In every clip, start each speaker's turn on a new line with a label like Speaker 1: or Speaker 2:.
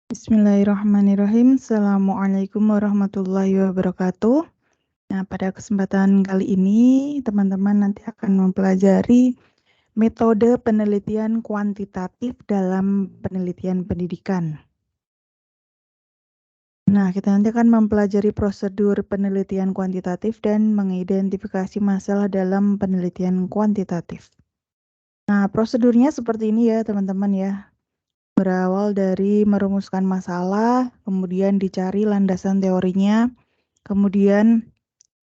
Speaker 1: Bismillahirrahmanirrahim. Assalamualaikum warahmatullahi wabarakatuh. Nah, pada kesempatan kali ini, teman-teman nanti akan mempelajari metode penelitian kuantitatif dalam penelitian pendidikan. Nah, kita nanti akan mempelajari prosedur penelitian kuantitatif dan mengidentifikasi masalah dalam penelitian kuantitatif. Nah, prosedurnya seperti ini ya, teman-teman ya. Berawal dari merumuskan masalah, kemudian dicari landasan teorinya, kemudian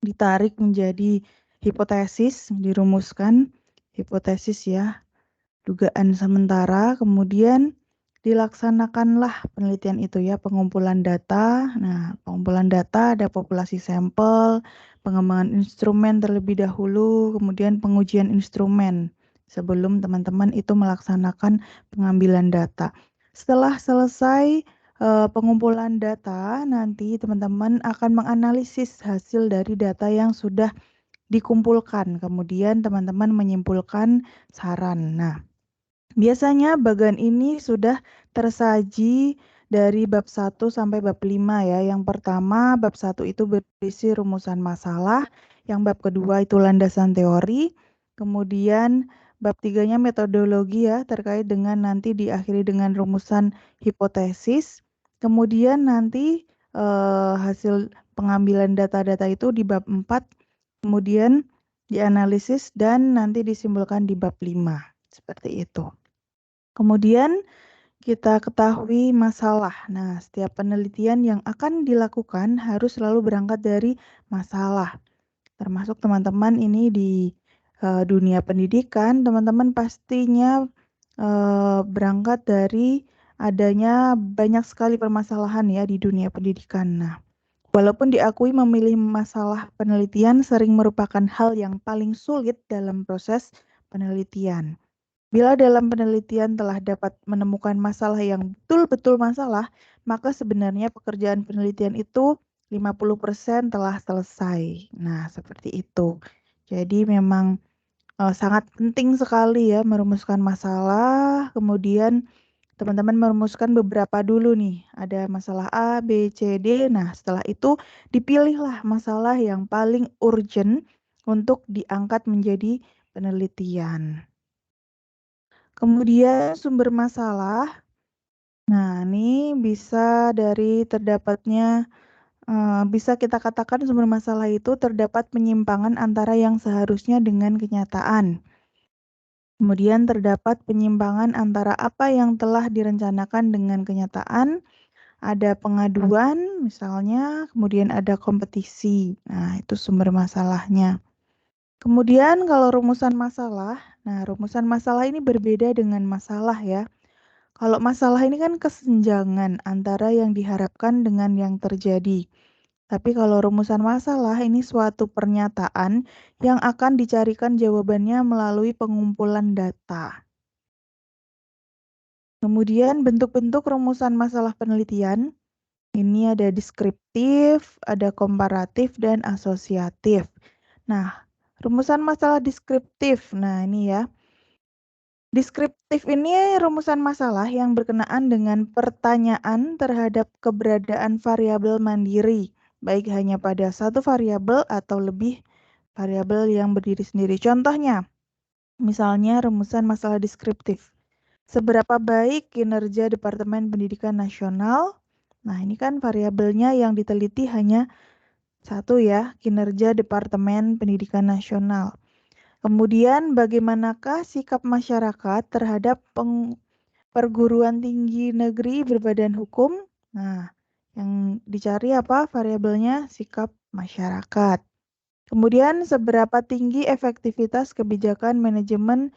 Speaker 1: ditarik menjadi hipotesis, dirumuskan hipotesis ya, dugaan sementara, kemudian dilaksanakanlah penelitian itu ya, pengumpulan data. Nah, pengumpulan data ada populasi sampel, pengembangan instrumen terlebih dahulu, kemudian pengujian instrumen sebelum teman-teman itu melaksanakan pengambilan data. Setelah selesai pengumpulan data, nanti teman-teman akan menganalisis hasil dari data yang sudah dikumpulkan. Kemudian teman-teman menyimpulkan saran. Nah, biasanya bagian ini sudah tersaji dari bab 1 sampai bab 5 ya. Yang pertama, bab 1 itu berisi rumusan masalah. Yang bab kedua itu landasan teori. Kemudian bab 3-nya metodologi ya, terkait dengan nanti diakhiri dengan rumusan hipotesis. Kemudian nanti hasil pengambilan data-data itu di bab 4. Kemudian dianalisis dan nanti disimpulkan di bab 5. Seperti itu. Kemudian kita ketahui masalah. Nah, setiap penelitian yang akan dilakukan harus selalu berangkat dari masalah. Termasuk teman-teman ini di dunia pendidikan, teman-teman pastinya berangkat dari adanya banyak sekali permasalahan ya di dunia pendidikan. Nah, walaupun diakui memilih masalah penelitian sering merupakan hal yang paling sulit dalam proses penelitian. Bila dalam penelitian telah dapat menemukan masalah yang betul-betul masalah, maka sebenarnya pekerjaan penelitian itu 50% telah selesai. Nah, seperti itu. Jadi memang sangat penting sekali ya merumuskan masalah, kemudian teman-teman merumuskan beberapa dulu nih. Ada masalah A, B, C, D. Nah, setelah itu dipilihlah masalah yang paling urgent untuk diangkat menjadi penelitian. Kemudian sumber masalah. Nah, ini bisa dari terdapatnya, bisa kita katakan sumber masalah itu terdapat penyimpangan antara yang seharusnya dengan kenyataan. Kemudian terdapat penyimpangan antara apa yang telah direncanakan dengan kenyataan, ada pengaduan misalnya, kemudian ada kompetisi. Nah, itu sumber masalahnya. Kemudian kalau rumusan masalah, nah rumusan masalah ini berbeda dengan masalah ya. Kalau masalah ini kan kesenjangan antara yang diharapkan dengan yang terjadi. Tapi kalau rumusan masalah ini suatu pernyataan yang akan dicarikan jawabannya melalui pengumpulan data. Kemudian bentuk-bentuk rumusan masalah penelitian. Ini ada deskriptif, ada komparatif, dan asosiatif. Nah, rumusan masalah deskriptif. Nah, ini ya. Deskriptif ini rumusan masalah yang berkenaan dengan pertanyaan terhadap keberadaan variabel mandiri, baik hanya pada satu variabel atau lebih variabel yang berdiri sendiri. Contohnya, misalnya rumusan masalah deskriptif. Seberapa baik kinerja Departemen Pendidikan Nasional? Nah, ini kan variabelnya yang diteliti hanya satu ya, kinerja Departemen Pendidikan Nasional. Kemudian bagaimanakah sikap masyarakat terhadap perguruan tinggi negeri berbadan hukum? Nah, yang dicari apa variabelnya? Sikap masyarakat. Kemudian seberapa tinggi efektivitas kebijakan manajemen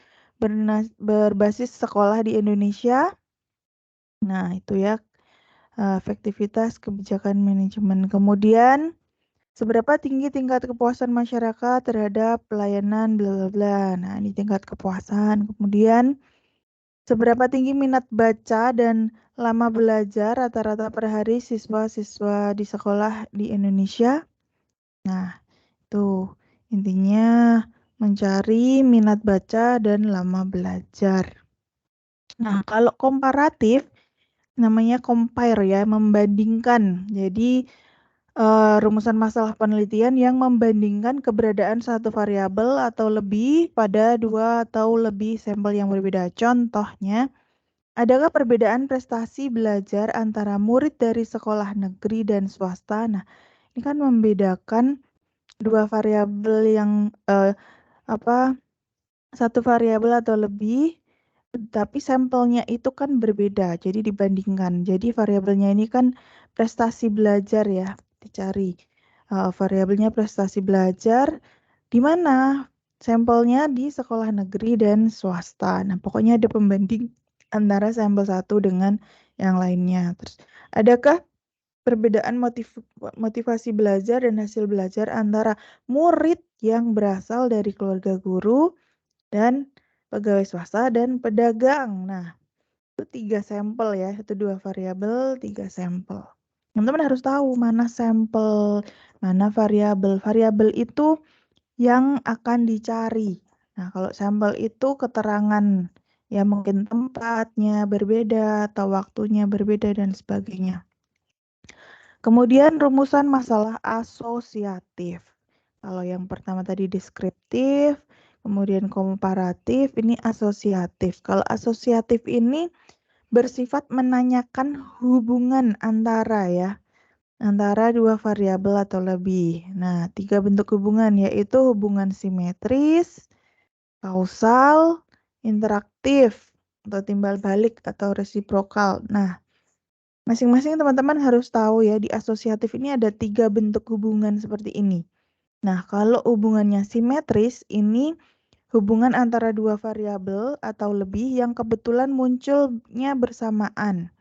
Speaker 1: berbasis sekolah di Indonesia? Nah, itu ya efektivitas kebijakan manajemen. Kemudian seberapa tinggi tingkat kepuasan masyarakat terhadap pelayanan bla bla bla. Nah, ini tingkat kepuasan. Kemudian seberapa tinggi minat baca dan lama belajar rata-rata per hari siswa-siswa di sekolah di Indonesia? Nah, itu intinya mencari minat baca dan lama belajar. Nah, kalau komparatif namanya compare ya, membandingkan. Jadi rumusan masalah penelitian yang membandingkan keberadaan satu variabel atau lebih pada dua atau lebih sampel yang berbeda. Contohnya, adakah perbedaan prestasi belajar antara murid dari sekolah negeri dan swasta? Nah, ini kan membedakan dua variabel yang satu variabel atau lebih, tapi sampelnya itu kan berbeda, jadi dibandingkan. Jadi variabelnya ini kan prestasi belajar ya, dicari. Variabelnya prestasi belajar, di mana sampelnya di sekolah negeri dan swasta. Nah, pokoknya ada pembanding antara sampel satu dengan yang lainnya. Terus, adakah perbedaan motivasi belajar dan hasil belajar antara murid yang berasal dari keluarga guru dan pegawai swasta dan pedagang. Nah, itu 3 sampel ya, itu 2 variabel, 3 sampel. Teman-teman harus tahu mana sampel, mana variabel. Variabel itu yang akan dicari. Nah, kalau sampel itu keterangan, ya mungkin tempatnya berbeda atau waktunya berbeda dan sebagainya. Kemudian rumusan masalah asosiatif. Kalau yang pertama tadi deskriptif, kemudian komparatif, ini asosiatif. Kalau asosiatif ini bersifat menanyakan hubungan antara dua variabel atau lebih. Nah, 3 bentuk hubungan yaitu hubungan simetris, kausal, interaktif, atau timbal balik atau resiprokal. Nah, masing-masing teman-teman harus tahu ya, di asosiatif ini ada 3 bentuk hubungan seperti ini. Nah, kalau hubungannya simetris, ini hubungan antara dua variabel atau lebih yang kebetulan munculnya bersamaan.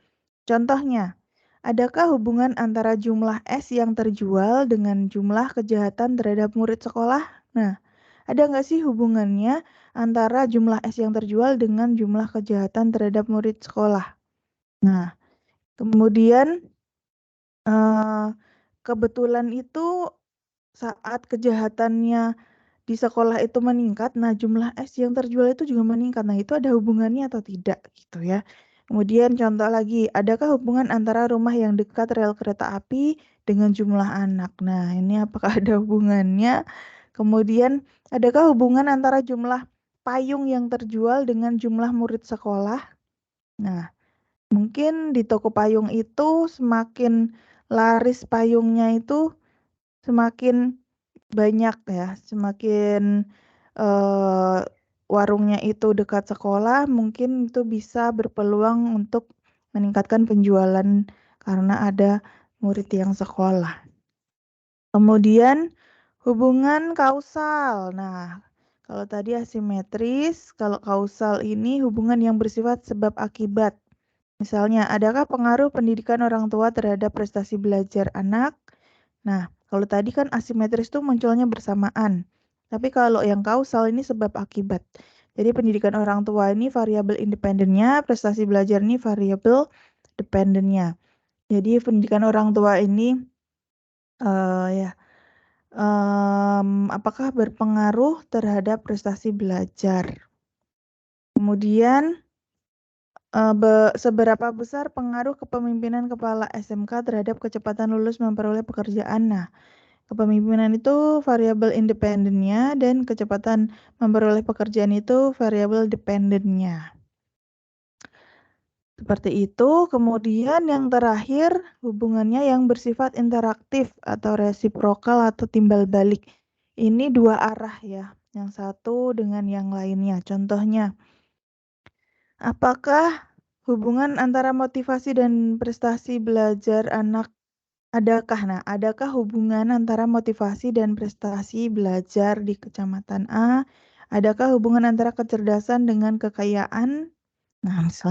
Speaker 1: Contohnya, adakah hubungan antara jumlah S yang terjual dengan jumlah kejahatan terhadap murid sekolah? Nah, ada nggak sih hubungannya antara jumlah S yang terjual dengan jumlah kejahatan terhadap murid sekolah? Nah, kemudian kebetulan itu saat kejahatannya di sekolah itu meningkat, nah jumlah es yang terjual itu juga meningkat. Nah, itu ada hubungannya atau tidak gitu ya. Kemudian contoh lagi, adakah hubungan antara rumah yang dekat rel kereta api dengan jumlah anak? Nah, ini apakah ada hubungannya? Kemudian, adakah hubungan antara jumlah payung yang terjual dengan jumlah murid sekolah? Nah, mungkin di toko payung itu semakin laris payungnya itu semakin banyak ya, semakin warungnya itu dekat sekolah, mungkin itu bisa berpeluang untuk meningkatkan penjualan karena ada murid yang sekolah. Kemudian hubungan kausal. Nah, kalau tadi asimetris, kalau kausal ini hubungan yang bersifat sebab akibat. Misalnya, adakah pengaruh pendidikan orang tua terhadap prestasi belajar anak? Nah, kalau tadi kan asimetris itu munculnya bersamaan. Tapi kalau yang kausal ini sebab akibat. Jadi pendidikan orang tua ini variabel independennya, prestasi belajar ini variabel dependennya. Jadi pendidikan orang tua ini apakah berpengaruh terhadap prestasi belajar? Kemudian seberapa besar pengaruh kepemimpinan kepala SMK terhadap kecepatan lulus memperoleh pekerjaan? Nah, kepemimpinan itu variabel independennya dan kecepatan memperoleh pekerjaan itu variabel dependennya. Seperti itu. Kemudian yang terakhir, hubungannya yang bersifat interaktif atau resiprokal atau timbal balik. Ini dua arah ya, yang satu dengan yang lainnya. Contohnya, apakah hubungan antara motivasi dan prestasi belajar anak adakah hubungan antara motivasi dan prestasi belajar di Kecamatan A? Adakah hubungan antara kecerdasan dengan kekayaan? Nah, misalnya